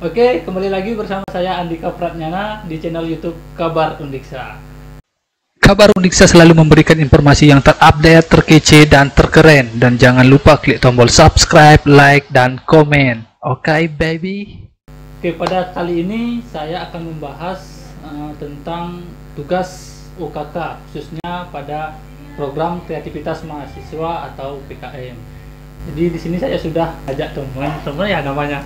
Oke, kembali lagi bersama saya Andika Pratnyana di channel YouTube Kabar Undiksa. Kabar Undiksa selalu memberikan informasi yang terupdate, terkece, dan terkeren. Dan jangan lupa klik tombol subscribe, like, dan komen. Oke, baby? Oke, pada kali ini saya akan membahas tentang tugas UKK, khususnya pada program kreativitas mahasiswa atau PKM. Jadi di sini saya sudah ajak teman ya namanya.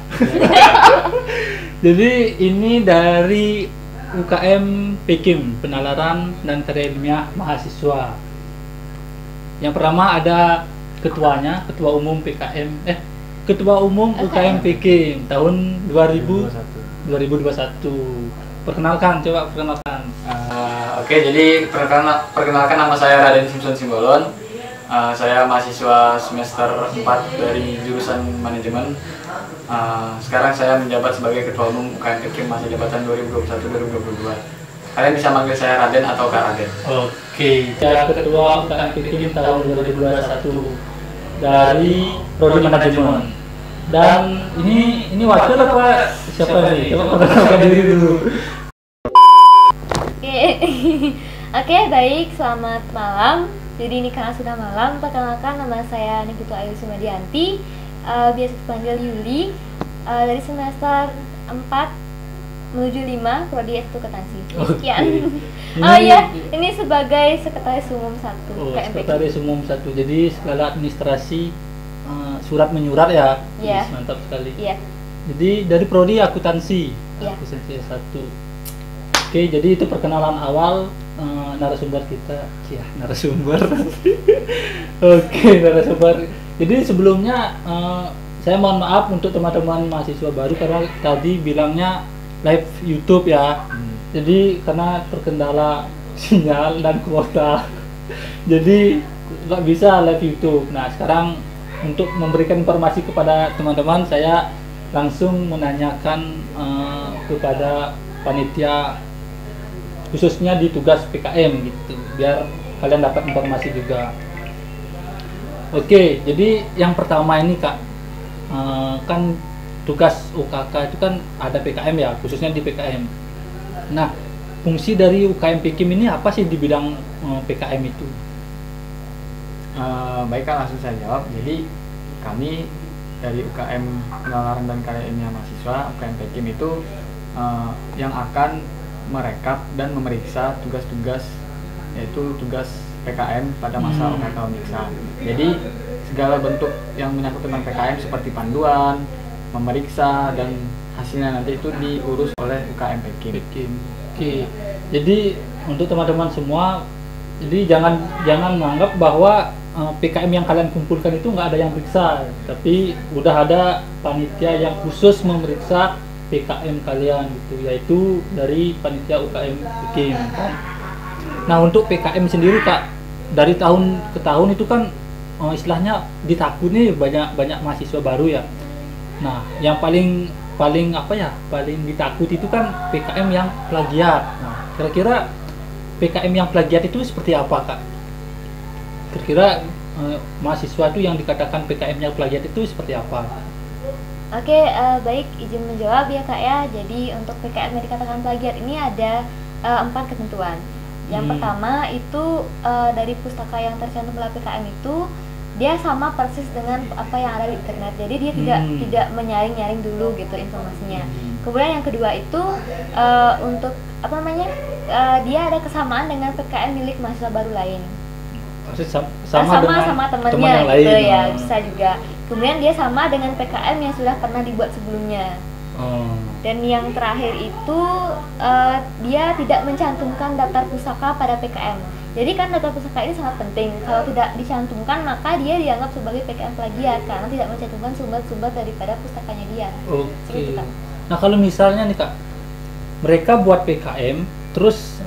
Jadi ini dari UKM PKIM, Penalaran dan Karya Ilmiah Mahasiswa. Yang pertama ada ketuanya, Ketua Umum Ketua Umum UKM PKIM tahun 2021. Perkenalkan, coba perkenalkan. Oke, jadi perkenalkan nama saya Raden Simpson Simbolon. Saya mahasiswa semester 4 dari jurusan manajemen. Sekarang saya menjabat sebagai Ketua Umum UKM PKIM masa jabatan 2021-2022. Kalian bisa manggil saya Raden atau Kak Raden. Oke, saya Ketua UKM PKIM tahun 2021 dari Prodi Manajemen. Dan ini wakil apa siapa nih? Coba perkenalkan diri dulu. Oke, baik, selamat malam. Jadi ini karena sudah malam, perkenalkan nama saya Nikita Ayu Sumadianti, biasa dipanggil Yuli, dari semester 4 menuju 5, Prodi S1 Akuntansi. Sekian. Oh iya, ini sebagai Sekretaris Umum 1 UKM PKIM. Sekretaris Umum 1, jadi segala administrasi surat menyurat ya. Iya. Mantap sekali. Iya. Jadi dari Prodi Akuntansi. Iya. Akuntansi S1. Oke, jadi itu perkenalan awal narasumber kita. Ya, narasumber. Oke, narasumber. Jadi sebelumnya saya mohon maaf untuk teman-teman mahasiswa baru karena tadi bilangnya live YouTube ya. Jadi karena terkendala sinyal dan kuota. Jadi nggak bisa live YouTube. Nah, sekarang untuk memberikan informasi kepada teman-teman, saya langsung menanyakan kepada panitia khususnya di tugas PKM gitu, biar kalian dapat informasi juga. Oke, jadi yang pertama ini Kak, kan tugas UKK itu kan ada PKM ya, khususnya di PKM. Nah, fungsi dari UKM PKIM ini apa sih di bidang PKM itu? Baik Kak, langsung saya jawab. Jadi kami dari UKM Penalaran dan Karya Ilmiah Mahasiswa UKM PKIM itu yang akan merekap dan memeriksa tugas-tugas, yaitu tugas PKM pada masa UKK Undiksa. Jadi segala bentuk yang menyangkut tentang PKM seperti panduan, memeriksa, dan hasilnya nanti itu diurus oleh UKM PKIM. Oke, jadi untuk teman-teman semua, jadi jangan menganggap bahwa PKM yang kalian kumpulkan itu nggak ada yang periksa, tapi udah ada panitia yang khusus memeriksa PKM kalian gitu, yaitu dari panitia UKM PKIM kan. Nah, untuk PKM sendiri Kak, dari tahun ke tahun itu kan istilahnya ditakuni banyak mahasiswa baru ya. Nah, yang paling apa ya, paling ditakuti itu kan PKM yang plagiat. Nah, kira-kira PKM yang plagiat itu seperti apa Kak? Kira-kira mahasiswa itu yang dikatakan PKM-nya plagiat itu seperti apa? Oke, baik, izin menjawab ya Kak ya. Jadi untuk PKM yang dikatakan plagiat ini ada 4 ketentuan. Yang pertama itu dari pustaka yang tercantum dalam PKM itu dia sama persis dengan apa yang ada di internet. Jadi dia tidak menyaring-nyaring dulu gitu informasinya. Kemudian yang kedua itu untuk apa namanya? Dia ada kesamaan dengan PKM milik mahasiswa baru lain. Sama temannya gitu ya, bisa juga. Kemudian dia sama dengan PKM yang sudah pernah dibuat sebelumnya. Dan yang terakhir itu dia tidak mencantumkan daftar pustaka pada PKM. Jadi kan daftar pustaka ini sangat penting. Kalau tidak dicantumkan maka dia dianggap sebagai PKM plagiat karena tidak mencantumkan sumber-sumber daripada pustakanya dia. Oke. Nah, kalau misalnya nih Kak, mereka buat PKM terus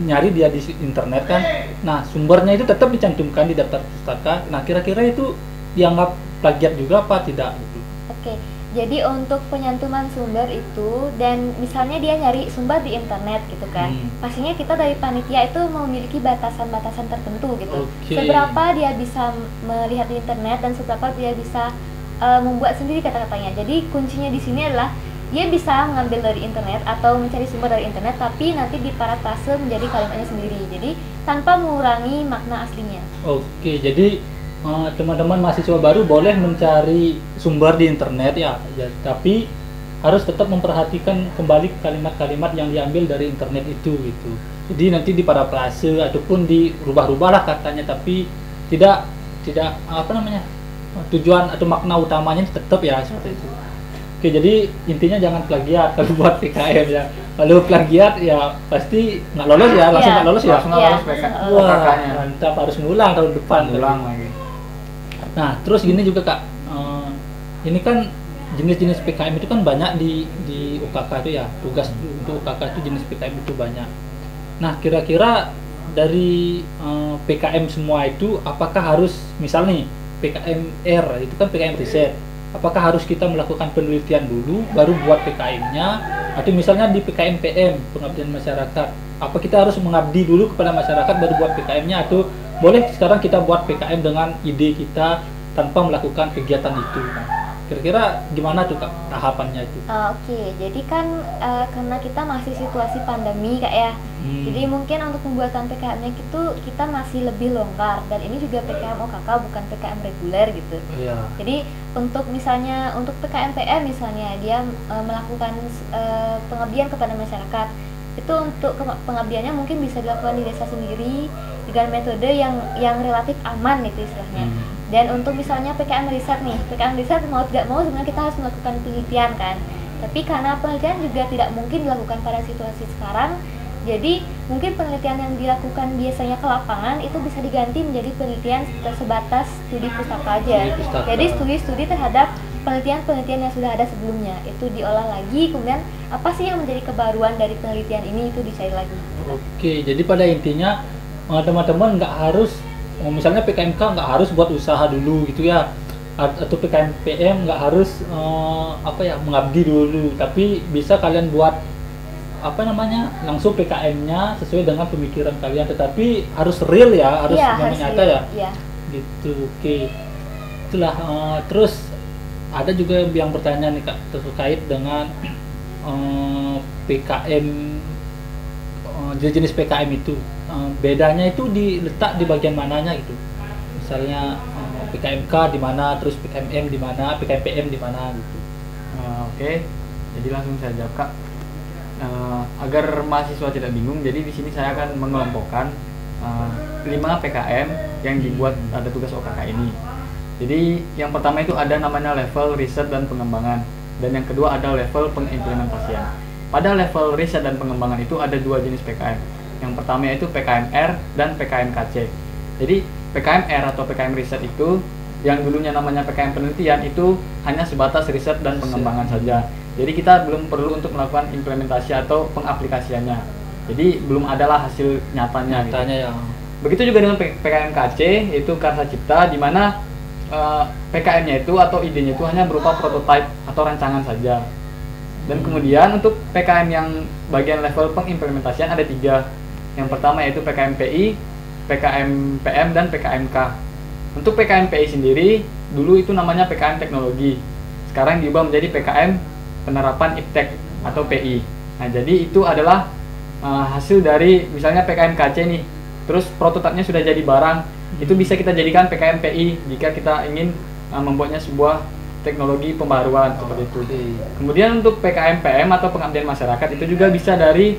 nyari dia di internet kan. Nah, sumbernya itu tetap dicantumkan di daftar pustaka. Nah, kira-kira itu dianggap plagiat juga apa tidak gitu? Oke. Jadi untuk penyantuman sumber itu, dan misalnya dia nyari sumber di internet gitu kan, pastinya kita dari panitia itu memiliki batasan-batasan tertentu gitu. Seberapa dia bisa melihat di internet dan seberapa dia bisa membuat sendiri kata-katanya. Jadi kuncinya di sini adalah dia bisa mengambil dari internet atau mencari sumber dari internet, tapi nanti diparafrase menjadi kalimatnya sendiri. Jadi tanpa mengurangi makna aslinya. Oke, jadi teman-teman mahasiswa baru boleh mencari sumber di internet ya, tapi harus tetap memperhatikan kembali kalimat-kalimat yang diambil dari internet itu gitu. Jadi nanti diparafrase ataupun dirubah-rubah lah katanya, tapi tidak apa namanya, tujuan atau makna utamanya tetap ya seperti itu. Oke, jadi intinya jangan plagiat kalau buat PKM ya. Kalau plagiat ya pasti nggak lolos ya, langsung nggak lolos ya. Langsung nggak lolos PK. Wah, PK-nya. mantap, harus ngulang tahun depan. Ulang lagi. Nah, terus gini juga Kak, ini kan jenis-jenis PKM itu kan banyak di UKK itu ya, tugas untuk UKK itu jenis PKM itu banyak. Nah, kira-kira dari PKM semua itu apakah harus, misal nih PKM R itu kan PKM riset, apakah harus kita melakukan penelitian dulu baru buat PKM-nya, atau misalnya di PKM PM pengabdian masyarakat, apa kita harus mengabdi dulu kepada masyarakat baru buat PKM-nya, atau boleh sekarang kita buat PKM dengan ide kita tanpa melakukan kegiatan itu? Kira-kira gimana tuh Kak tahapannya itu? Oke, jadi kan karena kita masih situasi pandemi Kak ya, jadi mungkin untuk pembuatan PKM-nya itu kita masih lebih longgar, dan ini juga PKM OKK bukan PKM reguler gitu. Iya. Jadi untuk misalnya untuk PKM PM misalnya dia melakukan pengabdian kepada masyarakat, itu untuk pengabdiannya mungkin bisa dilakukan di desa sendiri dengan metode yang relatif aman itu istilahnya. Dan untuk misalnya PKM riset nih, PKM riset mau tidak mau sebenarnya kita harus melakukan penelitian kan. Tapi karena penelitian juga tidak mungkin dilakukan pada situasi sekarang, jadi mungkin penelitian yang dilakukan biasanya ke lapangan itu bisa diganti menjadi penelitian sebatas studi pustaka aja. Jadi studi-studi terhadap penelitian-penelitian yang sudah ada sebelumnya itu diolah lagi, kemudian apa sih yang menjadi kebaruan dari penelitian ini itu dicari lagi. Oke, jadi pada intinya teman-teman nggak harus, misalnya PKMK nggak harus buat usaha dulu gitu ya, atau PKM PM nggak harus mengabdi dulu, tapi bisa kalian buat langsung PKM-nya sesuai dengan pemikiran kalian, tetapi harus real ya, harus nyata ya. Iya. Gitu. Oke. Itulah. Terus ada juga yang bertanya nih Kak terkait dengan PKM, jenis PKM itu. Bedanya itu diletak di bagian mananya gitu. Misalnya PKMK di mana, terus PKMM di mana, PKMPM di mana gitu. Oke. Jadi langsung saya jawab Kak. Agar mahasiswa tidak bingung, jadi di sini saya akan mengelompokkan 5 PKM yang dibuat ada tugas OKK ini. Jadi yang pertama itu ada namanya level riset dan pengembangan, dan yang kedua ada level pengimplementasian. Pada level riset dan pengembangan itu ada 2 jenis PKM. Yang pertama yaitu PKMR dan PKMKC. Jadi PKMR atau PKM riset itu yang dulunya namanya PKM penelitian itu hanya sebatas riset dan pengembangan saja. Jadi kita belum perlu untuk melakukan implementasi atau pengaplikasiannya. Jadi belum adalah hasil nyatanya gitu. Ya. Begitu juga dengan PKMKC, yaitu karsa cipta, di mana PKM-nya itu atau idenya itu hanya berupa prototipe atau rancangan saja. Dan kemudian untuk PKM yang bagian level pengimplementasian ada 3. Yang pertama yaitu PKMPI, PKMPM, dan PKMK. Untuk PKMPI sendiri, dulu itu namanya PKM teknologi. Sekarang diubah menjadi PKM penerapan iptek atau PI. Nah, jadi itu adalah hasil dari misalnya PKMKC nih. Terus prototipenya sudah jadi barang, itu bisa kita jadikan PKMPI jika kita ingin membuatnya sebuah teknologi pembaruan seperti itu. Kemudian untuk PKMPM atau pengabdian masyarakat itu juga bisa dari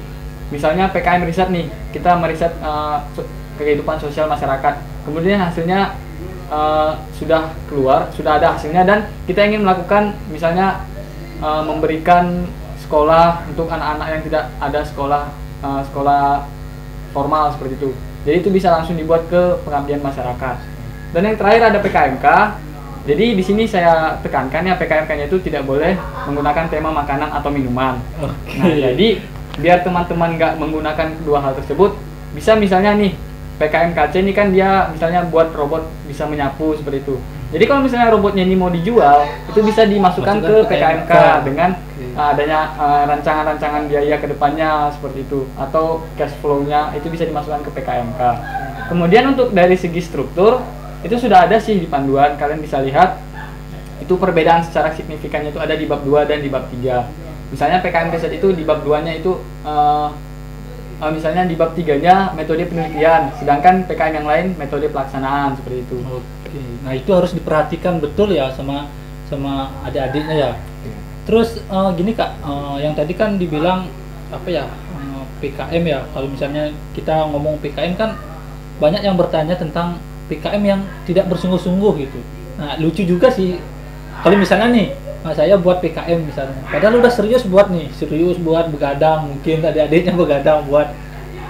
misalnya PKM riset nih. Kita meriset kehidupan sosial masyarakat. Kemudian hasilnya sudah keluar, sudah ada hasilnya, dan kita ingin melakukan misalnya memberikan sekolah untuk anak-anak yang tidak ada sekolah formal seperti itu. Jadi itu bisa langsung dibuat ke pengabdian masyarakat. Dan yang terakhir ada PKMK. Jadi di sini saya tekankan ya, PKMK-nya itu tidak boleh menggunakan tema makanan atau minuman. Nah, jadi biar teman-teman nggak menggunakan dua hal tersebut, bisa misalnya nih PKMKC ini kan dia misalnya buat robot bisa menyapu seperti itu. Jadi kalau misalnya robotnya ini mau dijual, itu bisa dimasukkan ke PKMK dengan adanya rancangan-rancangan biaya ke depannya seperti itu, atau cash flow-nya itu bisa dimasukkan ke PKMK. Kemudian untuk dari segi struktur, itu sudah ada sih di panduan, kalian bisa lihat itu perbedaan secara signifikannya itu ada di bab 2 dan di bab 3. Misalnya PKM riset itu di bab 2-nya itu misalnya di bab 3-nya metode penelitian, sedangkan PKM yang lain metode pelaksanaan seperti itu. Oke. Nah, itu harus diperhatikan betul ya sama adik-adiknya ya. Terus gini Kak, yang tadi kan dibilang apa ya, PKM ya. Kalau misalnya kita ngomong PKM kan banyak yang bertanya tentang PKM yang tidak bersungguh-sungguh gitu. Nah, lucu juga sih kalau misalnya nih saya buat PKM misalnya, padahal udah serius buat begadang, mungkin adik-adiknya begadang buat,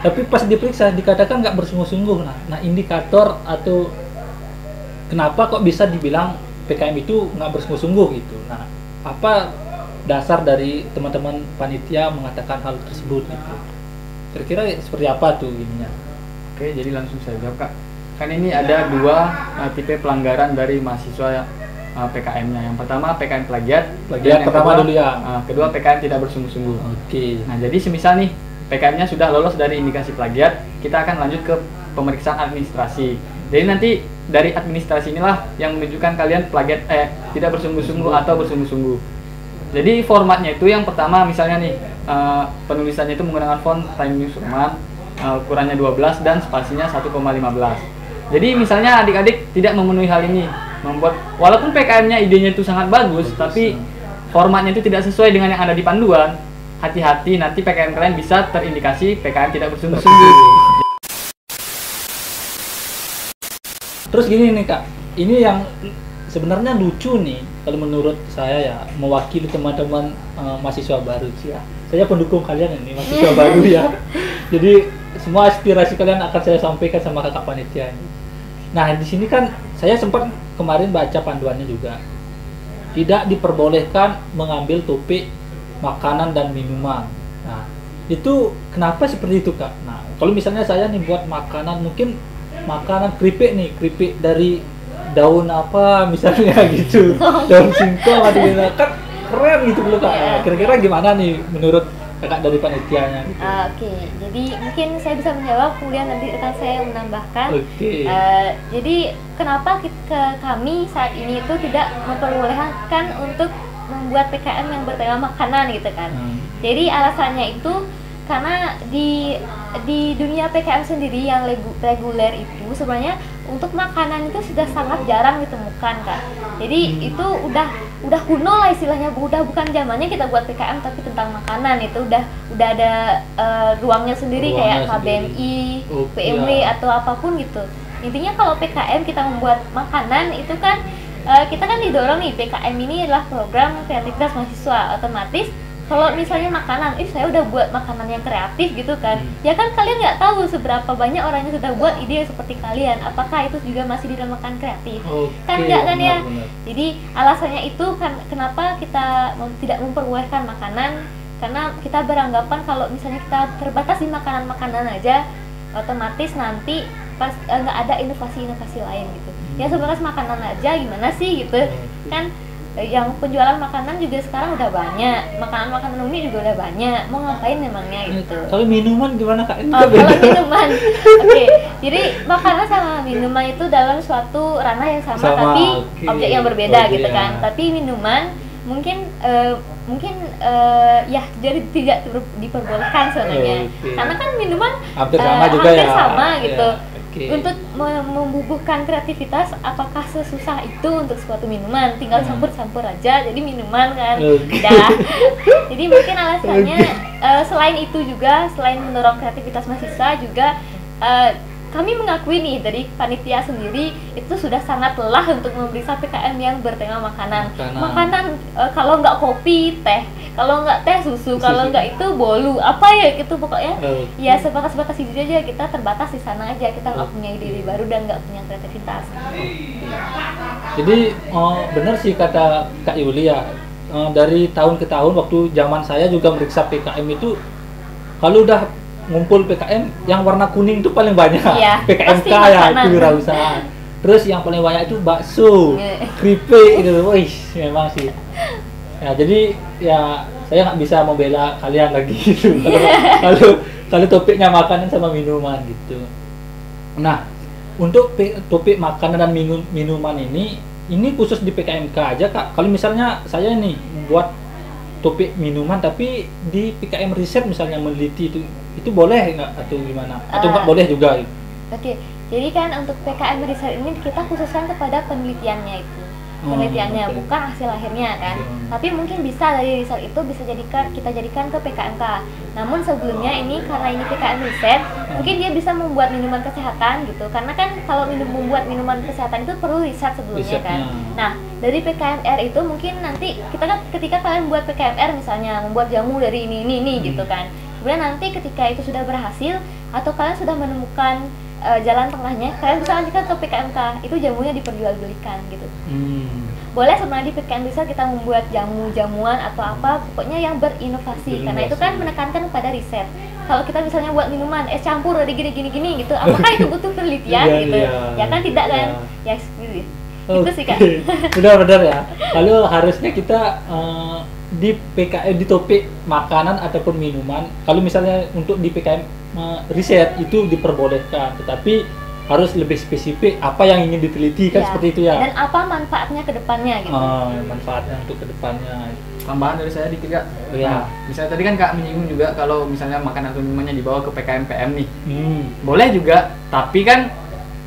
tapi pas diperiksa dikatakan nggak bersungguh-sungguh. Nah, indikator atau kenapa kok bisa dibilang PKM itu nggak bersungguh-sungguh gitu. Nah, apa dasar dari teman-teman panitia mengatakan hal tersebut gitu? Kira-kira seperti apa tuh ininya? Oke, jadi langsung saya jawab Kak. Kan ini ada dua tipe pelanggaran dari mahasiswa PKM-nya. Yang pertama PKM plagiat Plagiat pertama dulu ya. Kedua PKM tidak bersungguh-sungguh. Oke. Nah, jadi semisal nih PKM-nya sudah lolos dari indikasi plagiat, kita akan lanjut ke pemeriksaan administrasi. Jadi nanti dari administrasi inilah yang menunjukkan kalian plagiat tidak bersungguh-sungguh atau bersungguh-sungguh. Jadi formatnya itu yang pertama misalnya nih penulisannya itu menggunakan font Times New Roman, ukurannya 12 dan spasinya 1,15. Jadi misalnya adik-adik tidak memenuhi hal ini, membuat walaupun PKM-nya idenya itu sangat bagus, tapi formatnya itu tidak sesuai dengan yang ada di panduan, hati-hati nanti PKM kalian bisa terindikasi PKM tidak bersungguh-sungguh. Terus gini nih Kak, ini yang sebenarnya lucu nih kalau menurut saya ya, mewakili teman-teman mahasiswa baru sih ya. Saya pendukung kalian ini mahasiswa baru ya. Jadi semua aspirasi kalian akan saya sampaikan sama kakak panitia ini. Nah, di sini kan saya sempat kemarin baca panduannya juga. Tidak diperbolehkan mengambil topik makanan dan minuman. Nah, itu kenapa seperti itu Kak? Nah, kalau misalnya saya nih buat makanan, mungkin makanan keripik nih, keripik dari daun apa misalnya gitu, daun singkong atau gimana, kan keren gitu loh Kak. Nah, kira-kira gimana nih menurut kakak dari panitianya gitu? Oke, jadi mungkin saya bisa menjawab, kemudian nanti rekan saya menambahkan. Jadi kenapa kami saat ini itu tidak memperbolehkan untuk membuat PKM yang bertema makanan gitu kan? Jadi alasannya itu karena di dunia PKM sendiri yang reguler itu sebenarnya untuk makanan itu sudah sangat jarang ditemukan Kak. Jadi itu udah kuno lah istilahnya, udah bukan zamannya kita buat PKM tapi tentang makanan. Itu udah ada ruangnya sendiri kayak KBMI, PMW atau apapun gitu. Intinya kalau PKM kita membuat makanan itu kan kita kan didorong nih, PKM ini adalah program kreativitas mahasiswa, otomatis kalau misalnya makanan, saya udah buat makanan yang kreatif gitu kan, ya kan kalian nggak tahu seberapa banyak orang yang sudah buat ide seperti kalian, apakah itu juga masih dinamakan kreatif? Kan enggak kan ya? Jadi alasannya itu kan kenapa kita tidak memperbolehkan makanan, karena kita beranggapan kalau misalnya kita terbatas di makanan-makanan aja, otomatis nanti pas nggak ada inovasi-inovasi lain gitu. Ya sebatas makanan aja gimana sih gitu kan? Yang penjualan makanan juga sekarang udah banyak, makanan umi juga udah banyak, mau ngapain memangnya gitu. Kalau minuman gimana Kak? Kalau minuman, jadi makanan sama minuman itu dalam suatu ranah yang sama tapi objek yang berbeda gitu kan. Tapi minuman mungkin ya jadi tidak diperbolehkan sebenarnya, karena kan minuman hampir sama juga ya, sama gitu. Untuk membubuhkan kreativitas, apakah sesusah itu untuk suatu minuman? Tinggal campur-campur aja jadi minuman kan. Dah. Jadi mungkin alasannya selain itu juga, selain mendorong kreativitas mahasiswa juga kami mengakui nih dari panitia sendiri itu sudah sangat lelah untuk memeriksa PKM yang bertema makanan. Makanan kalau nggak kopi, teh, kalau nggak teh susu, kalau nggak itu bolu, apa ya gitu pokoknya. Ya sebatas itu aja, kita terbatas di sana aja, kita nggak punya ide-ide baru dan nggak punya kreativitas. Jadi benar sih kata Kak Yuli ya, dari tahun ke tahun waktu zaman saya juga meriksa PKM itu, kalau udah ngumpul PKM yang warna kuning itu paling banyak, PKMK ya, itu wirausaha. Terus yang paling banyak itu bakso, keripik gitu, wih memang sih. Ya jadi ya saya nggak bisa membela kalian lagi gitu kalau topiknya makanan sama minuman gitu. Nah untuk topik makanan dan minuman ini khusus di PKMK aja Kak. Kalau misalnya saya nih buat topik minuman tapi di PKM riset misalnya meneliti itu boleh nggak atau gimana? Atau nggak boleh juga? Oke, jadi kan untuk PKM riset ini kita khususkan kepada penelitiannya itu. Penelitiannya, oke. bukan hasil akhirnya kan. Tapi mungkin bisa dari riset itu bisa kita jadikan ke PKMK. Namun sebelumnya ini karena ini PKM riset, mungkin dia bisa membuat minuman kesehatan gitu. Karena kan kalau membuat minuman kesehatan itu perlu riset sebelumnya kan. Nah, dari PKMR itu mungkin nanti kita kan ketika kalian buat PKMR misalnya membuat jamu dari ini gitu kan. Kemudian nanti ketika itu sudah berhasil atau kalian sudah menemukan jalan tengahnya, kalian bisa lanjutkan ke PKMK, itu jamunya diperjualbelikan gitu. Boleh sebenarnya di PKM bisa kita membuat jamuan atau apa, pokoknya yang berinovasi, karena itu kan menekankan pada riset. Kalau kita misalnya buat minuman es campur dari gini gitu, apakah itu butuh penelitian gitu? Ya kan tidak kan? Ya gitu. Itu sih kan. Benar ya. Lalu harusnya kita di PKM di topik makanan ataupun minuman, kalau misalnya untuk di PKM riset itu diperbolehkan, tetapi harus lebih spesifik apa yang ingin diteliti kan, seperti itu ya. Dan apa manfaatnya ke depannya gitu. Manfaatnya untuk ke depannya. Tambahan dari saya dikit Kak. Ya. Misalnya tadi kan Kak menyinggung juga kalau misalnya makanan atau minumannya dibawa ke PKM-PM nih. Boleh juga, tapi kan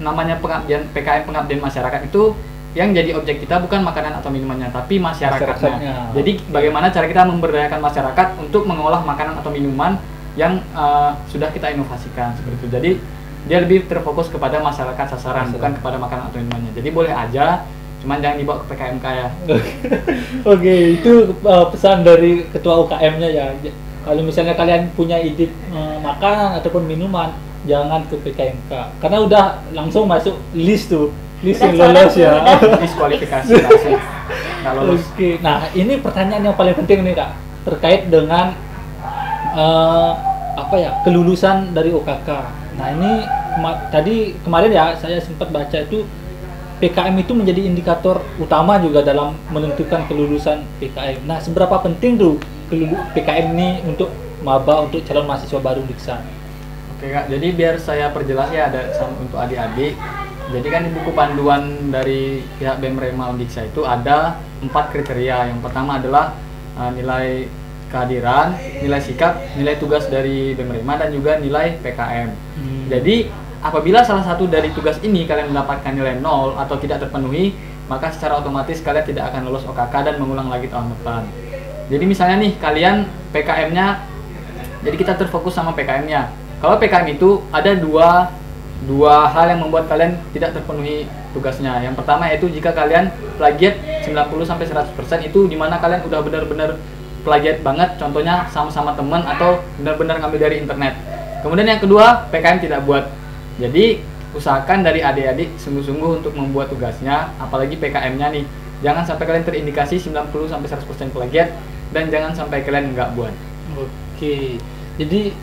namanya PKM pengabdian masyarakat itu yang jadi objek kita bukan makanan atau minumannya, tapi masyarakatnya. Jadi bagaimana cara kita memberdayakan masyarakat untuk mengolah makanan atau minuman yang sudah kita inovasikan seperti itu. Jadi dia lebih terfokus kepada masyarakat sasaran, bukan kepada makanan atau minumannya. Jadi boleh aja, cuman jangan dibawa ke PKMK ya. Oke, itu pesan dari ketua UKM-nya ya. Kalau misalnya kalian punya ide makanan ataupun minuman, jangan ke PKMK, karena udah langsung masuk list tuh, list yang lolos ya. Diskualifikasi nggak lolos. Oke, nah ini pertanyaan yang paling penting nih Kak, terkait dengan kelulusan dari OKK. Nah ini tadi kemarin ya saya sempat baca itu PKM itu menjadi indikator utama juga dalam menentukan kelulusan PKM. Nah seberapa penting tuh PKM ini untuk maba, untuk calon mahasiswa baru Diksa? Oke Kak, jadi biar saya perjelas ya untuk adik-adik. Jadi kan di buku panduan dari pihak BEM Rema Undiksa itu ada 4 kriteria. Yang pertama adalah nilai kehadiran, nilai sikap, nilai tugas dari BEM Rema, dan juga nilai PKM. Jadi apabila salah satu dari tugas ini kalian mendapatkan nilai 0 atau tidak terpenuhi, maka secara otomatis kalian tidak akan lolos OKK dan mengulang lagi tahun depan. Jadi misalnya nih kalian PKM-nya, jadi kita terfokus sama PKM-nya. Kalau PKM itu ada dua hal yang membuat kalian tidak terpenuhi tugasnya. Yang pertama yaitu jika kalian plagiat 90-100%, itu dimana kalian udah benar-benar plagiat banget, contohnya sama-sama teman atau benar-benar ngambil dari internet. Kemudian yang kedua, PKM tidak buat. Jadi usahakan dari adik-adik sungguh-sungguh untuk membuat tugasnya, apalagi PKM-nya nih. Jangan sampai kalian terindikasi 90-100% plagiat, dan jangan sampai kalian nggak buat. Oke, jadi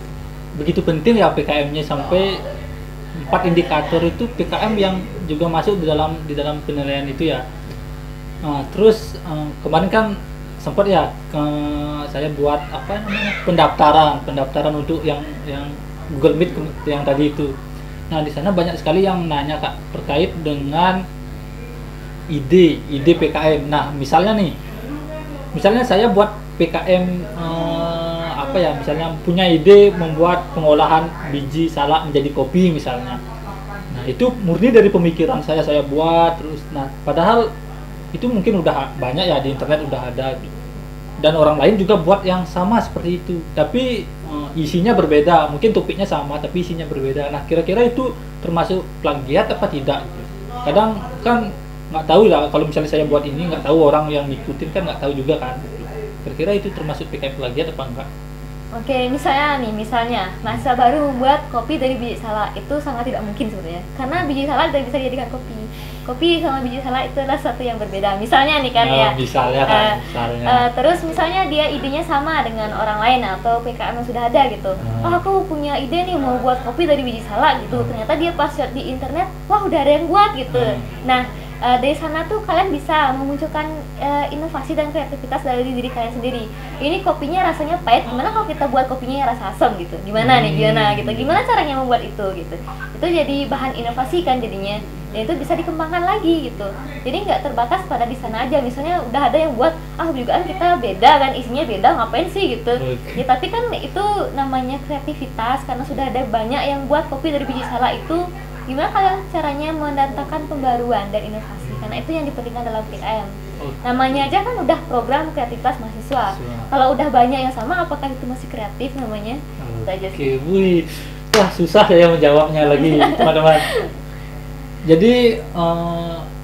begitu penting ya PKM-nya, sampai 4 indikator itu PKM yang juga masuk di dalam penilaian itu ya. Terus kemarin kan sempat ya saya buat pendaftaran untuk yang Google Meet yang tadi itu. Nah di sana banyak sekali yang nanya Kak terkait dengan ide PKM. Nah misalnya saya buat PKM misalnya punya ide membuat pengolahan biji salak menjadi kopi misalnya. Nah itu murni dari pemikiran saya buat terus. Nah padahal itu mungkin udah banyak ya di internet, udah ada, dan orang lain juga buat yang sama seperti itu, tapi isinya berbeda, mungkin topiknya sama tapi isinya berbeda. Nah kira-kira itu termasuk plagiat apa tidak? Kadang kan nggak tahu lah, kalau misalnya saya buat ini nggak tahu orang yang ngikutin kan nggak tahu juga kan. Kira-kira itu termasuk PKM plagiat apa enggak? Oke, misalnya mahasiswa baru membuat kopi dari biji salak, itu sangat tidak mungkin sebenarnya, karena biji salak tidak bisa dijadikan kopi. Kopi sama biji salak itu adalah sesuatu yang berbeda. Misalnya nih kan misalnya. Terus misalnya dia idenya sama dengan orang lain atau PKM yang sudah ada gitu. Oh aku punya ide nih mau buat kopi dari biji salak gitu. Ternyata dia pas lihat di internet, wah udah ada yang buat gitu. Nah dari sana tuh kalian bisa memunculkan inovasi dan kreativitas dari diri kalian sendiri. Ini kopinya rasanya pahit, gimana kalau kita buat kopinya rasa asam gitu? Gimana nih, gimana caranya membuat itu gitu? Itu jadi bahan inovasi kan jadinya. dan itu bisa dikembangkan lagi gitu. Jadi nggak terbatas pada di sana aja. Misalnya udah ada yang buat juga kan kita beda kan, isinya beda, ngapain sih gitu. Ya tapi kan itu namanya kreativitas, karena sudah ada banyak yang buat kopi dari biji salak itu. Gimana kalian caranya mendatangkan pembaruan dan inovasi, karena itu yang dipentingkan dalam PKM. Namanya aja kan udah program kreativitas mahasiswa. Kalau udah banyak yang sama, apakah itu masih kreatif namanya? Itu aja sih. Wih, wah susah saya menjawabnya lagi teman-teman. Jadi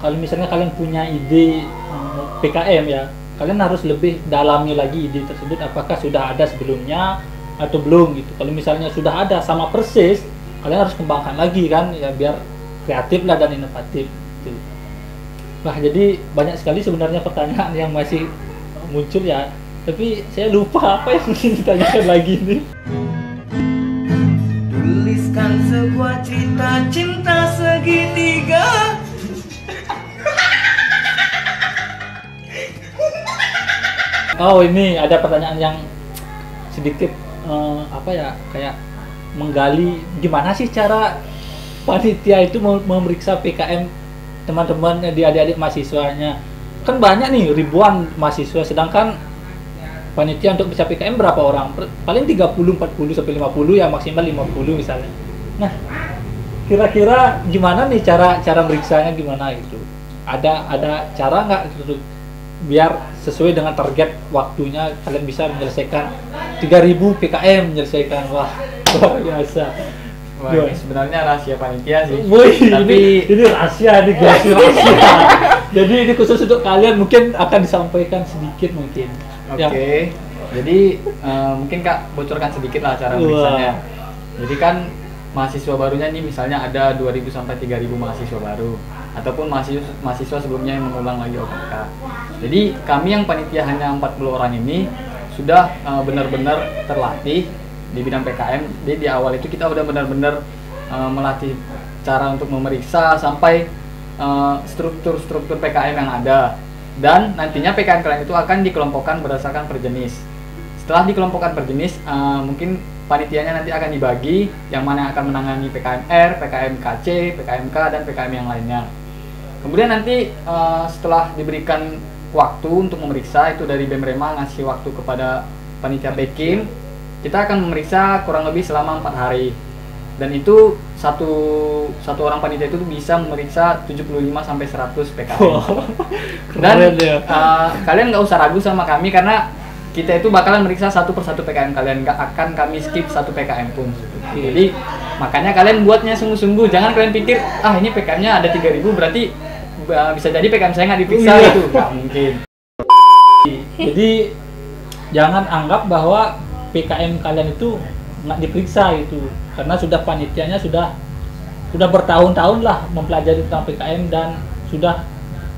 kalau misalnya kalian punya ide PKM ya, kalian harus lebih dalami lagi ide tersebut, apakah sudah ada sebelumnya atau belum gitu. Kalau misalnya sudah ada sama persis, kalian harus kembangkan lagi kan ya, biar kreatif lah dan inovatif gitu. Wah, jadi banyak sekali sebenarnya pertanyaan yang masih muncul ya, tapi saya lupa apa yang ingin ditanyakan lagi nih. Tuliskan sebuah cerita cinta segitiga. Oh, ini ada pertanyaan yang sedikit apa ya, kayak menggali gimana sih cara panitia itu memeriksa PKM teman-teman di adik-adik mahasiswanya. Kan banyak nih, ribuan mahasiswa, sedangkan panitia untuk bisa PKM berapa orang? Paling 30, 40 sampai 50 ya, maksimal 50 misalnya. Nah, kira-kira gimana nih cara meriksanya gimana gitu? Ada cara nggak gitu, biar sesuai dengan target waktunya kalian bisa menyelesaikan 3000 PKM menyelesaikan. Wah, luar biasa. Wah, ini sebenarnya rahasia panitia sih. Wih, tapi ini rahasia, ini rahasia. Jadi ini khusus untuk kalian, mungkin akan disampaikan sedikit mungkin. Oke. Jadi mungkin Kak bocorkan sedikit lah cara meriksanya. Jadi kan mahasiswa barunya ini misalnya ada 2000 sampai 3000 mahasiswa baru, ataupun mahasiswa sebelumnya yang mengulang lagi OPK. Jadi kami yang panitia hanya 40 orang ini sudah benar-benar terlatih di bidang PKM. Jadi di awal itu kita udah benar-benar melatih cara untuk memeriksa sampai struktur PKM yang ada, dan nantinya PKM kalian itu akan dikelompokkan berdasarkan per jenis. Setelah dikelompokkan per jenis, mungkin panitianya nanti akan dibagi yang mana yang akan menangani PKM R, PKM KC, PKM K, dan PKM yang lainnya. Kemudian nanti setelah diberikan waktu untuk memeriksa, itu dari BEM Rema ngasih waktu kepada panitia Pekim, kita akan memeriksa kurang lebih selama 4 hari. Dan itu satu orang panitia itu bisa memeriksa 75 sampai 100 PKM. Dan kalian nggak usah ragu sama kami, karena kita itu bakalan meriksa satu persatu PKM kalian, nggak akan kami skip satu PKM pun. Jadi makanya kalian buatnya sungguh-sungguh, jangan kalian pikir ini PKM-nya ada 3000 berarti bisa jadi PKM saya nggak diperiksa. Itu nggak mungkin. Jadi jangan anggap bahwa PKM kalian itu nggak diperiksa gitu, karena sudah panitianya sudah bertahun-tahun lah mempelajari tentang PKM, dan sudah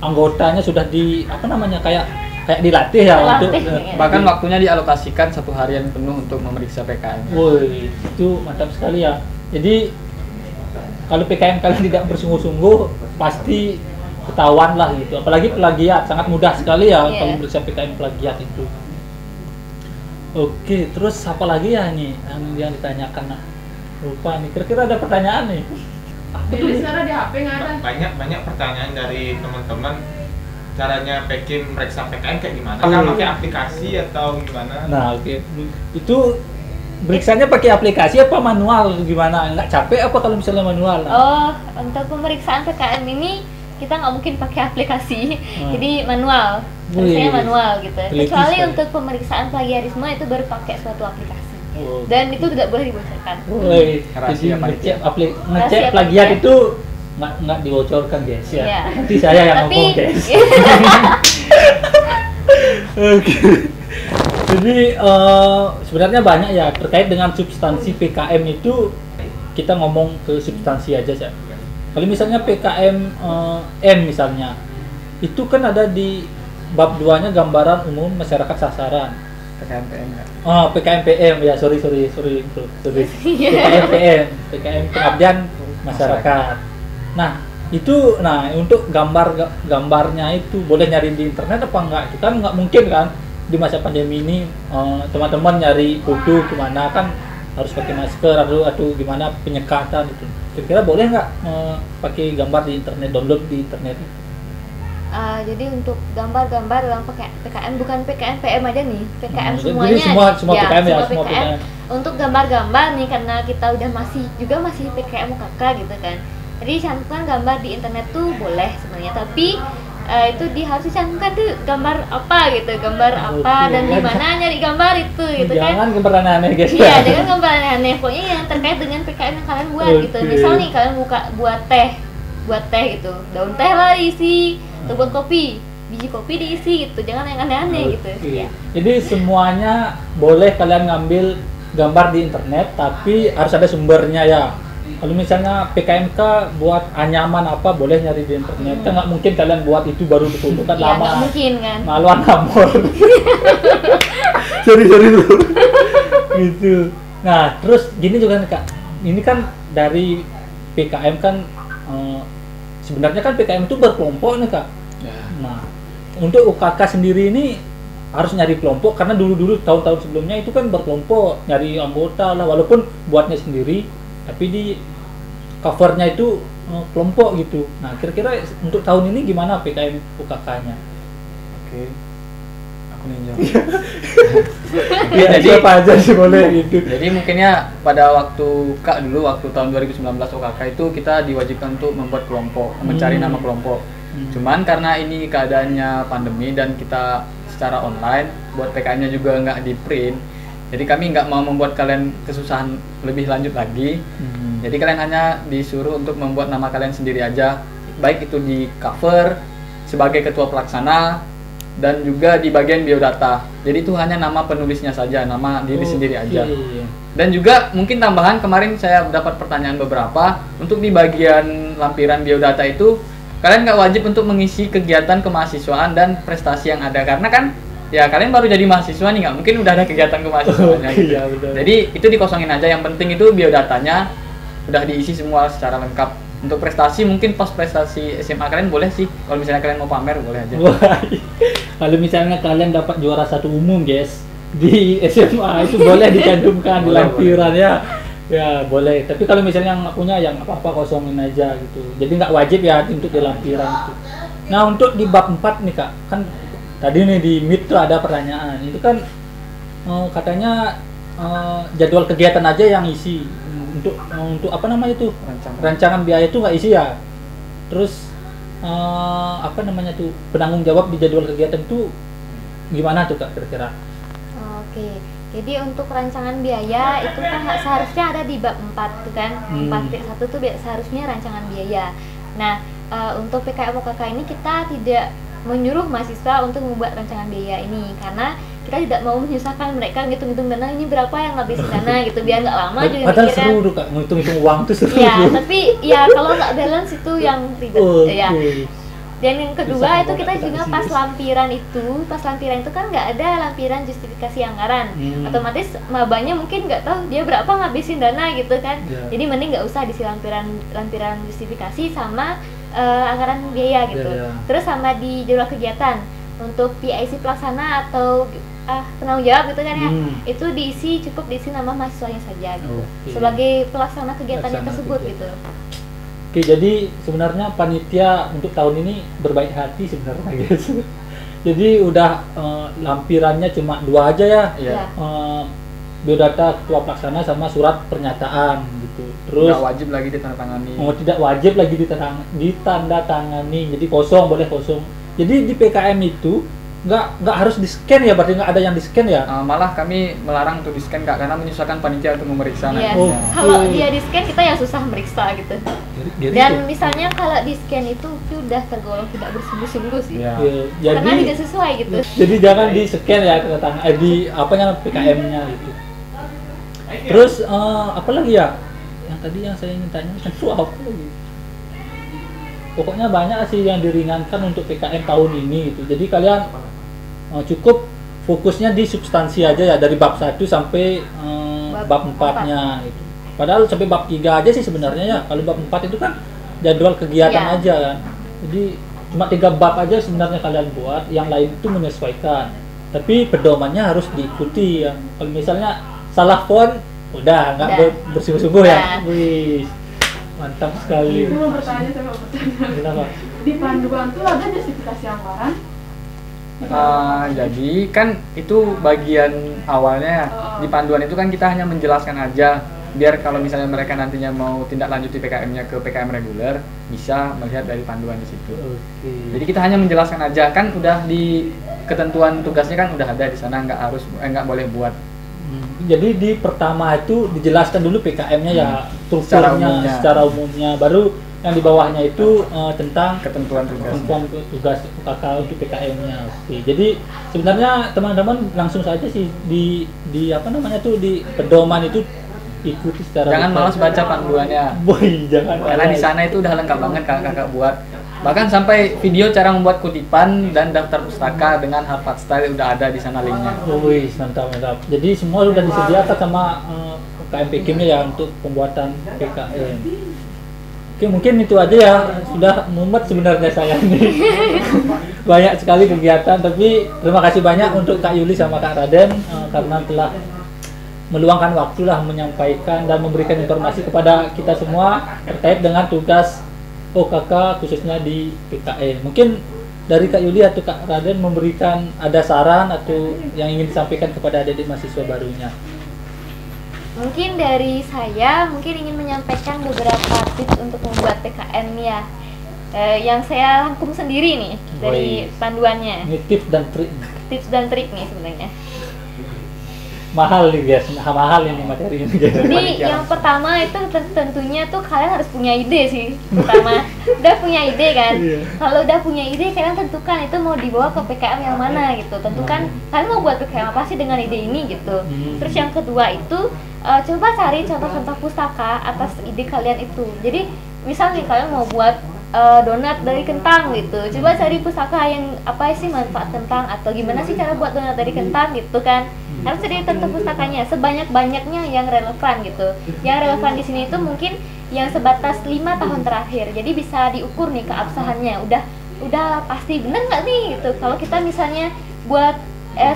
anggotanya sudah kayak dilatih ya untuk bahkan waktunya dialokasikan 1 harian penuh untuk memeriksa PKM. Woi, itu mantap sekali ya. Jadi kalau PKM kalian tidak bersungguh-sungguh pasti ketahuan lah gitu. Apalagi plagiat, sangat mudah sekali ya kalau memeriksa PKM plagiat itu. Oke, terus apa lagi ya nih yang ditanyakan? Lupa nih, kira-kira ada pertanyaan nih. Jadi sekarang di HP nggak ada. Banyak pertanyaan dari teman-teman. Caranya Pekim meriksa PKM kayak gimana? Apakah pakai aplikasi atau gimana? Nah, oke. Itu meriksanya pakai aplikasi apa manual gimana? Nggak capek apa kalau misalnya manual? Oh, untuk pemeriksaan PKM ini kita nggak mungkin pakai aplikasi, jadi manual. Biasanya manual gitu. Kecuali untuk pemeriksaan plagiarisme itu baru pakai suatu aplikasi. Dan itu tidak boleh dibocorkan. Rahasia panitia. Ngecek plagiat itu nggak dibocorkan guys ya. Nanti saya yang ngomong guys. Oke. Jadi sebenarnya banyak ya terkait dengan substansi PKM itu, kita ngomong ke substansi aja sih. Kalau misalnya PKM M misalnya, itu kan ada di bab 2-nya gambaran umum masyarakat sasaran. PKM PM ya. PKM PM ya, sorry. PKM pengabdian masyarakat. Nah, itu untuk gambarnya itu boleh nyari di internet apa enggak? Itu kan nggak mungkin kan di masa pandemi ini teman-teman nyari foto kemana kan harus pakai masker atau gimana penyekatan itu. Kira-kira boleh nggak pakai gambar di internet, download di internet? Jadi untuk gambar-gambar dalam PKM, bukan PKM PM aja nih, PKM semuanya. Jadi semua PKM ya, semua PKM. Untuk gambar-gambar nih, karena kita udah masih PKM UKK gitu kan. Jadi cantumkan gambar di internet tuh boleh sebenarnya, tapi itu harus dicantumkan tuh gambar apa gitu, gambar apa dan di mana nyari gambar itu gitu kan. Jangan gambar aneh-aneh guys. Iya, jangan gambar aneh. Pokoknya yang terkait dengan PKM yang kalian buat gitu. Misal nih kalian buat teh gitu, daun teh lah diisi, atau buat kopi, biji kopi diisi gitu. Jangan yang aneh-aneh gitu. Ya. Jadi semuanya boleh kalian ngambil gambar di internet, tapi harus ada sumbernya ya. Kalau misalnya PKMK buat anyaman apa boleh nyari di internet, kan nggak mungkin kalian buat itu baru difoto kan Ya, lama. nggak mungkin kan. Maluan namor. Sorry dulu. Gitu. Nah, terus gini juga nih Kak. Ini kan dari PKM kan sebenarnya kan PKM itu berkelompok nih Kak. Ya. Nah, untuk UKK sendiri ini harus nyari kelompok karena dulu tahun-tahun sebelumnya itu kan berkelompok nyari anggota lah, walaupun buatnya sendiri tapi di covernya itu kelompok gitu. Nah, kira-kira untuk tahun ini gimana PKM UKK-nya? Oke, aku ninja. Ya, jadi siapa aja sih boleh gitu. Jadi mungkinnya pada waktu waktu tahun 2019 OKK itu kita diwajibkan untuk membuat kelompok, mencari nama kelompok. Cuman karena ini keadaannya pandemi dan kita secara online, buat PKM-nya juga nggak di print. Jadi kami nggak mau membuat kalian kesusahan lebih lanjut lagi. Jadi kalian hanya disuruh untuk membuat nama kalian sendiri aja, baik itu di cover sebagai ketua pelaksana dan juga di bagian biodata. Jadi itu hanya nama penulisnya saja, nama diri sendiri aja. Dan juga mungkin tambahan, kemarin saya dapat pertanyaan beberapa, untuk di bagian lampiran biodata itu kalian nggak wajib untuk mengisi kegiatan kemahasiswaan dan prestasi yang ada, karena kan ya kalian baru jadi mahasiswa nih, nggak mungkin udah ada kegiatan kemahasiswaannya gitu. Iya, betul. Jadi itu dikosongin aja, yang penting itu biodatanya udah diisi semua secara lengkap. Untuk prestasi mungkin pas prestasi SMA kalian boleh sih, kalau misalnya kalian mau pamer boleh aja. Wah, kalau misalnya kalian dapat juara 1 umum guys di SMA itu boleh dicantumkan di lampiran ya. Ya boleh, tapi kalau misalnya nggak punya yang apa-apa kosongin aja gitu. Jadi nggak wajib ya untuk di lampiran itu. Nah, untuk di bab 4 nih Kak, kan tadi nih di Meet tuh ada pertanyaan. Itu kan katanya jadwal kegiatan aja yang isi. Untuk apa namanya itu? Rancangan biaya itu nggak isi ya. Terus apa namanya tuh? Penanggung jawab di jadwal kegiatan itu gimana tuh Kak kira-kira? Oke. Jadi untuk rancangan biaya itu kan seharusnya ada di bab 4 tuh kan. 4.1 tuh seharusnya rancangan biaya. Nah, untuk PKM UKK ini kita tidak menyuruh mahasiswa untuk membuat rancangan biaya ini karena kita tidak mau menyusahkan mereka ngitung-ngitung dana ini berapa yang ngabisin dana gitu, biar nggak lama juga Padahal mikirnya. seru tuh Kak, ngitung-ngitung uang tuh seru. Ya, tapi ya kalau nggak balance itu yang ribet ya. Dan yang kedua itu kita juga pas lampiran itu kan nggak ada lampiran justifikasi anggaran. Otomatis mabanya mungkin nggak tahu dia berapa ngabisin dana gitu kan. Jadi mending nggak usah diisi lampiran justifikasi sama anggaran biaya gitu. Terus sama di jadwal kegiatan untuk PIC pelaksana atau penanggung jawab gitu kan ya, itu cukup diisi nama mahasiswanya saja gitu. Sebagai pelaksana kegiatannya tersebut gitu. Oke, jadi sebenarnya panitia untuk tahun ini berbaik hati sebenarnya guys. Jadi udah lampirannya cuma 2 aja ya. Iya. Biodata ketua pelaksana sama surat pernyataan gitu. Terus nggak wajib lagi ditandatangani. Tidak wajib lagi ditandatangani. Jadi kosong, boleh kosong. Jadi di PKM itu nggak harus di scan ya, berarti nggak ada yang di scan ya? Malah kami melarang untuk di scan Kak, karena menyusahkan panitia untuk memeriksa Iya. nantinya. Kalau dia di scan kita yang susah meriksa gitu. Dan misalnya kalau di scan itu udah tergolong tidak bersungguh-sungguh sih. Iya. Ya, Karena tidak sesuai gitu. jadi jangan di scan ya di apanya PKM-nya gitu. Terus apa lagi ya? Yang tadi yang saya ingin tanya itu apa lagi? Pokoknya banyak sih yang diringankan untuk PKM tahun ini gitu. Jadi kalian cukup fokusnya di substansi aja ya, dari bab 1 sampai bab 4-nya gitu. Padahal sampai bab 3 aja sih sebenarnya ya. Kalau bab 4 itu kan jadwal kegiatan aja kan. Jadi cuma 3 bab aja sebenarnya kalian buat, yang lain itu menyesuaikan. Tapi pedomannya harus diikuti ya. Kalau misalnya salah font Udah, nggak Udah. bersungguh-sungguh ya? Udah. Wih, mantap sekali. Itu mau bertanya sama bertanya. Kenapa? Di panduan tuh ada justifikasi anggaran? Jadi kan itu bagian awalnya. Di panduan itu kan kita hanya menjelaskan aja, biar kalau misalnya mereka nantinya mau tindak lanjuti PKM-nya ke PKM reguler, bisa melihat dari panduan di situ. Oke. Jadi kita hanya menjelaskan aja, kan udah di ketentuan tugasnya kan udah ada di sana, nggak boleh buat. Jadi di pertama itu dijelaskan dulu PKM-nya ya, Secara strukturnya umumnya. secara umumnya, baru yang di bawahnya itu tentang Ketentuan tugas. ketentuan tugas UKK untuk PKM-nya. Oke. Jadi sebenarnya teman-teman langsung saja sih di apa namanya tuh di pedoman itu ikuti secara Jangan detail. malas baca panduannya. Boy, jangan Karena di malas. sana itu udah lengkap banget kakak-kakak buat. Bahkan sampai video cara membuat kutipan dan daftar pustaka dengan Harvard Style udah ada di sana linknya. Wih, mantap mantap. Jadi semua sudah disediakan sama UKM PKM-nya ya untuk pembuatan PKM. Oke, mungkin itu aja ya. Sudah mumet sebenarnya saya ini. Banyak sekali kegiatan, tapi terima kasih banyak untuk Kak Yuli sama Kak Raden karena telah meluangkan waktu lah menyampaikan dan memberikan informasi kepada kita semua terkait dengan tugas OKK khususnya di PKM. Mungkin dari Kak Yuli atau Kak Raden memberikan ada saran atau yang ingin disampaikan kepada adik-adik mahasiswa barunya. Mungkin dari saya ingin menyampaikan beberapa tips untuk membuat PKM ya. Yang saya rangkum sendiri nih dari panduannya. Ini tips dan trik. Tips dan trik nih sebenarnya. Mahal nih guys, mahal ini materi ini. Jadi yang pertama itu tentunya tuh kalian harus punya ide sih. Pertama, udah punya ide kan. Iya. Kalau udah punya ide, kalian tentukan itu mau dibawa ke PKM yang mana gitu. Tentukan kalian mau buat PKM apa sih dengan ide ini gitu. Terus yang kedua itu coba cari contoh-contoh pustaka atas ide kalian itu. Jadi misal nih kalian mau buat donat dari kentang gitu, coba cari pustaka yang apa sih manfaat kentang atau gimana sih cara buat donat dari kentang gitu kan. Harus cari contoh pustakanya sebanyak-banyaknya yang relevan gitu. Yang relevan di sini itu mungkin yang sebatas 5 tahun terakhir, jadi bisa diukur nih keabsahannya, udah pasti bener nggak nih gitu. Kalau kita misalnya buat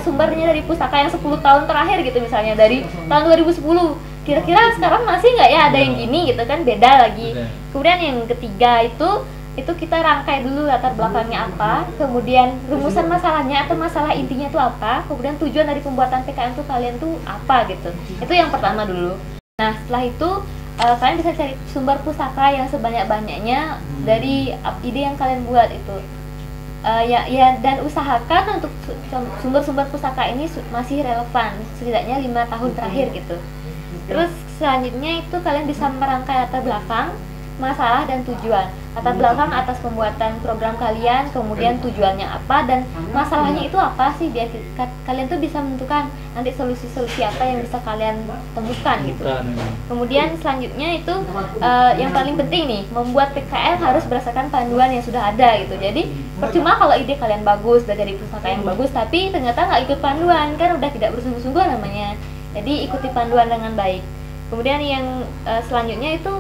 sumbernya dari pustaka yang 10 tahun terakhir gitu, misalnya dari tahun 2010, kira-kira sekarang masih nggak ya ada yang gini gitu kan, beda lagi. Kemudian yang ketiga itu kita rangkai dulu latar belakangnya apa, kemudian rumusan masalahnya atau masalah intinya itu apa, kemudian tujuan dari pembuatan PKM tuh kalian tuh apa gitu. Itu yang pertama dulu. Nah setelah itu kalian bisa cari sumber pustaka yang sebanyak-banyaknya dari ide yang kalian buat itu. Dan usahakan untuk sumber-sumber pustaka ini masih relevan, setidaknya 5 tahun terakhir gitu. Terus selanjutnya itu kalian bisa merangkai latar belakang, masalah dan tujuan. Latar belakang atas pembuatan program kalian, kemudian tujuannya apa dan masalahnya itu apa sih, biar kalian tuh bisa menentukan nanti solusi-solusi apa yang bisa kalian temukan gitu. Kemudian selanjutnya itu yang paling penting nih, membuat PKM harus berdasarkan panduan yang sudah ada gitu. Jadi percuma kalau ide kalian bagus, udah jadi pustaka yang bagus, tapi ternyata nggak ikut panduan, kan udah tidak bersungguh-sungguh namanya. Jadi ikuti panduan dengan baik. Kemudian yang selanjutnya itu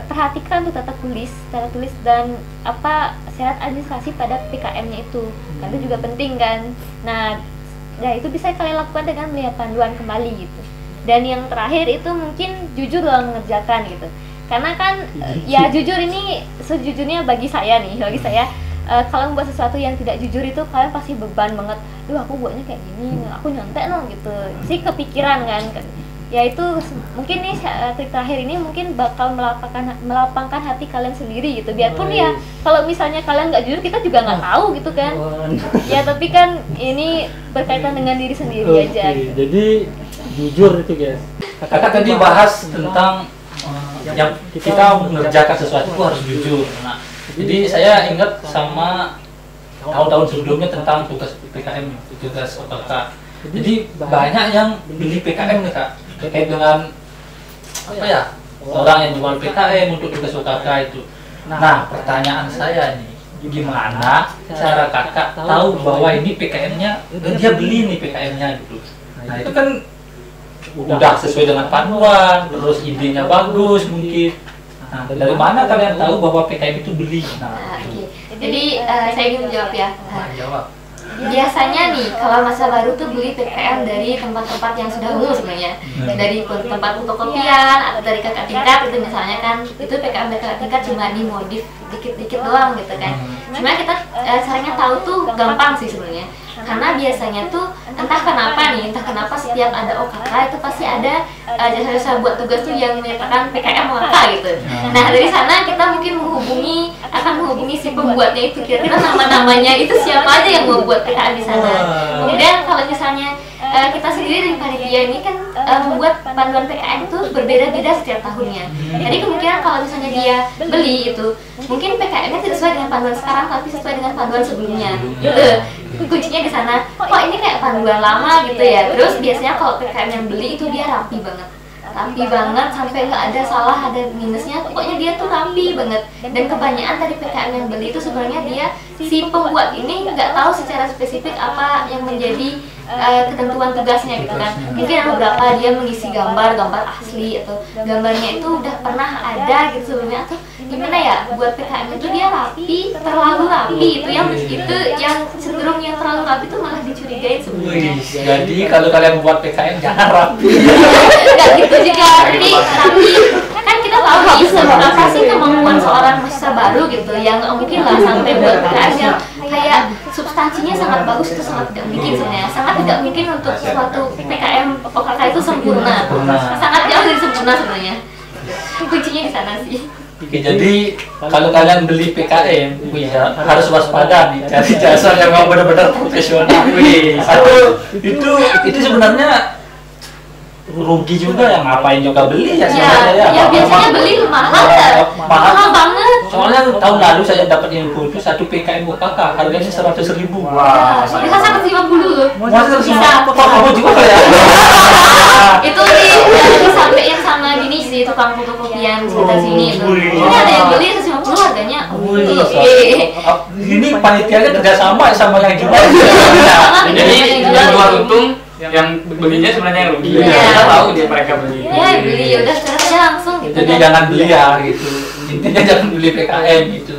perhatikan tuh tata tulis dan apa syarat administrasi pada PKM-nya itu. Kan itu juga penting kan. Nah, ya itu bisa kalian lakukan dengan melihat panduan kembali gitu. Dan yang terakhir itu mungkin jujur dalam mengerjakan gitu. Karena kan ya jujur ini sejujurnya bagi saya kalau membuat sesuatu yang tidak jujur itu kalian pasti beban banget. Duh aku buatnya kayak gini, aku nyontek no gitu. Sih kepikiran kan. Ya itu mungkin nih trik terakhir ini mungkin bakal melapangkan hati kalian sendiri gitu. Biarpun ya kalau misalnya kalian nggak jujur, kita juga nggak tahu gitu kan. Ya tapi kan ini berkaitan dengan diri sendiri aja. Jadi jujur itu guys. Kakak tadi bahas tentang yang kita mengerjakan sesuatu itu harus jujur. Nah, jadi saya ingat sama tahun-tahun sebelumnya tentang tugas PKM, tugas OKK. Jadi banyak yang beli PKM nih Kak, terkait dengan apa ya, orang yang jual PKM untuk tugas OKK itu. Nah pertanyaan saya nih, gimana cara kakak tahu bahwa ini PKM-nya, dia beli nih PKM-nya gitu. Nah itu kan udah sesuai dengan panduan, terus idenya bagus mungkin. Nah dari mana kalian tahu bahwa PKM itu beli? Nah Jadi saya ingin menjawab ya. jawab. biasanya nih kalau masa baru tuh beli PKM dari tempat-tempat yang sudah umum sebenarnya, dari tempat fotokopian atau dari kakak tingkat itu misalnya kan, itu PKM dari kakak tingkat cuma dimodif dikit-dikit doang gitu kan. Cuma kita caranya tahu tuh gampang sih sebenarnya, karena biasanya tuh entah kenapa setiap ada OKK itu pasti ada jasa-jasa buat tugas tuh yang menyatakan PKM OKK gitu. Nah dari sana kita mungkin akan menghubungi si pembuatnya itu, kira-kira nama-namanya itu siapa aja yang mau buat PKM di sana. Kemudian kalau misalnya kita sendiri dari panitia ini kan membuat panduan PKM itu berbeda-beda setiap tahunnya. Jadi kemungkinan kalau misalnya dia beli itu, mungkin PKM-nya tidak sesuai dengan panduan sekarang, tapi sesuai dengan panduan sebelumnya. Kuncinya di sana. Kok ini kayak panduan lama gitu ya. Terus biasanya kalau PKM yang beli itu dia rapi banget sampai nggak ada salah, ada minusnya, pokoknya dia tuh rapi banget. Dan kebanyakan dari PKM yang beli itu sebenarnya si pembuat ini nggak tahu secara spesifik apa yang menjadi ketentuan tugasnya gitu kan. Mungkin ada beberapa dia mengisi gambar asli atau gambarnya itu udah pernah ada gitu sebelumnya, atau gimana ya, buat PKM itu dia rapi, terlalu rapi, itu yang cenderung yang terlalu rapi itu malah dicurigain sebenarnya. Jadi kalau kalian buat PKM jangan rapi. Enggak gitu juga. Jadi rapi kan kita tahu nih seberapa sih kemampuan seorang mahasiswa baru gitu, yang nggak mungkin lah sampai buat PKM yang kayak substansinya sangat bagus, itu sangat tidak mungkin sebenarnya. Sangat tidak mungkin untuk suatu PKM OKK itu sempurna. Sangat jauh dari sempurna sebenarnya. Kuncinya di sana sih. Oke, jadi kalau kalian beli PKM, harus waspada nih, cari jasa yang memang benar-benar profesional. Itu sebenarnya rugi juga, yang ngapain juga beli ya sebenarnya ya biasanya beli mahal banget. Soalnya tahun lalu saya dapat info itu satu PKM UKK harganya 100.000. Wah, bisa 150 loh. Bisa. Kamu juga ya? Itu disampaikan sama gini sih, tukang fotokopian sekitar sini itu. Ini ada yang beli 150 harganya. Ini panitianya kerjasama sama yang jual. Jadi yang jual untung, yang belinya sebenarnya yang rugi. Kita tahu dia mereka beli. Ya beli, udah sekarang aja langsung gitu. Jadi jangan beli ya gitu. Intinya jangan beli PKM gitu.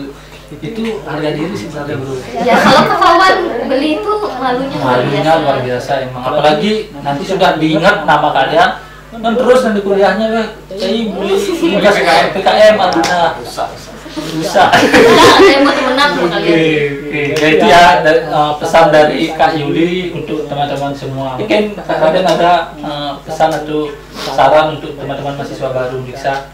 Itu harga diri sih sebenarnya bro. Ya kalau ketahuan beli itu malunya luar biasa emang. Apalagi nanti sudah diingat nama kalian dan terus nanti kuliahnya saya beli PKM atau bisa. Saya mau temenan sama kalian. Oke, itu ya pesan dari Kak Yuli untuk teman-teman semua. Mungkin kalian ada pesan atau saran untuk teman-teman mahasiswa baru Diksa?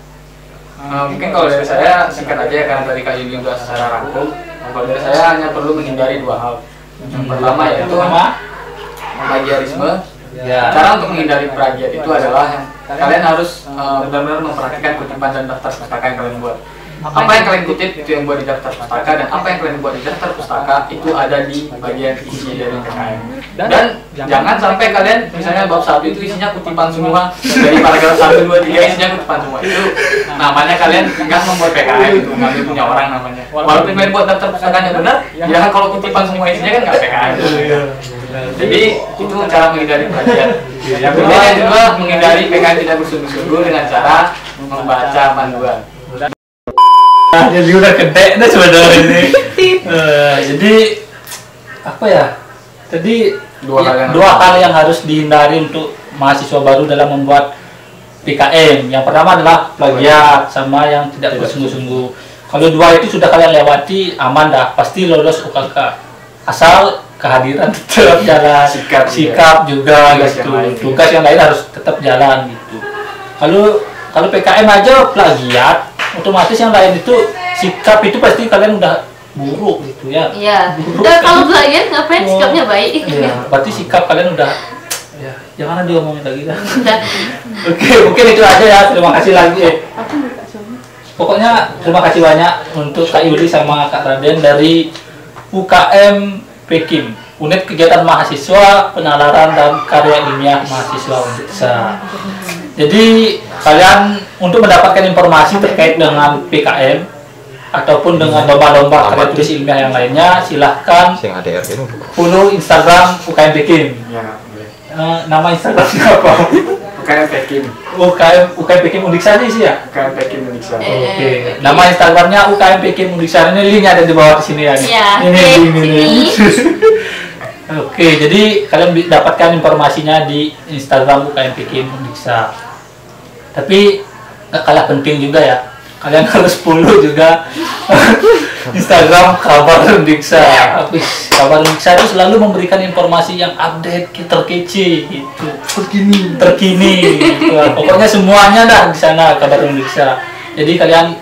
Mungkin kalau dari saya singkat aja ya, karena dari Kak Yuli udah secara rangkum. Kalau dari saya hanya perlu menghindari dua hal. Yang pertama yaitu plagiarisme. Cara untuk menghindari plagiat itu adalah kalian harus benar-benar memperhatikan kutipan dan daftar pustaka yang kalian buat. Apa yang kalian kutip itu yang buat di daftar pustaka, dan apa yang kalian buat di daftar pustaka itu ada di bagian isi dari PKM. Dan jangan sampai kalian misalnya bab 1 itu isinya kutipan semua, dari paragraf 1, 2, 3 isinya kutipan semua. Itu namanya kalian nggak membuat PKM, itu ngambil punya orang namanya. Walaupun kalian buat daftar pustakanya benar, ya kalau kutipan semua isinya kan nggak PKM. Jadi itu cara menghindari plagiat. Yang kedua menghindari PKM tidak bersungguh-sungguh dengan cara membaca panduan. Jadi udah gede nih sebenarnya ini. Jadi apa ya? Jadi dua hal yang harus dihindari untuk mahasiswa baru dalam membuat PKM. Yang pertama adalah plagiat sama yang tidak bersungguh-sungguh. Kalau dua itu sudah kalian lewati, aman dah, pasti lolos UKK. Asal kehadiran tetap jalan, sikap juga gitu. Tugas yang lain harus tetap jalan gitu. Kalau PKM aja plagiat, otomatis yang lain itu sikap itu pasti kalian udah buruk gitu ya. Iya. Dan kalau plagiat ngapain sikapnya baik? Iya, berarti sikap kalian udah ya, jangan diomongin lagi lah. Oke, mungkin itu aja ya. Terima kasih lagi. Pokoknya terima kasih banyak untuk Kak Yuli sama Kak Raden dari UKM Pekim, Unit Kegiatan Mahasiswa Penalaran dan Karya Ilmiah Mahasiswa Undiksa. Jadi kalian untuk mendapatkan informasi terkait dengan PKM ataupun dengan lomba-lomba karya tulis ilmiah yang lainnya, silahkan follow Instagram UKM Pekim. Nama Instagramnya apa? UKM Pekim. UKM Pekim Undiksa sih ya? UKM Pekim Undiksa. Oke. Nama Instagramnya UKM Pekim Undiksa. Ini linknya ada di bawah di sini ya. Iya. Ini. Oke, jadi kalian dapatkan informasinya di Instagram UKM Pekin Undiksa. Tapi nggak kalah penting juga ya, kalian harus follow juga Instagram Kabar Undiksa. Kabar Undiksa itu selalu memberikan informasi yang update, terkece gitu, terkini gitu. Pokoknya semuanya dah di sana Kabar Undiksa. Jadi kalian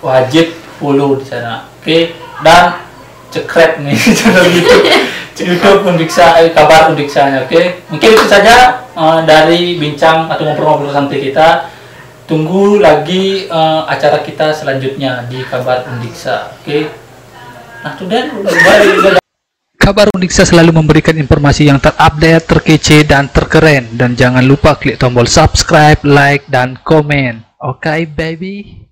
wajib follow di sana. Oke, dan cekrek nih channel YouTube Undiksa, Kabar Undiksanya. Oke, mungkin itu saja dari bincang atau ngobrol-ngobrol santai kita. Tunggu lagi acara kita selanjutnya di Kabar Undiksa. Oke, nah sudah bye. Kabar Undiksa selalu memberikan informasi yang terupdate, terkece, dan terkeren. Dan jangan lupa klik tombol subscribe, like, dan komen. Oke, baby.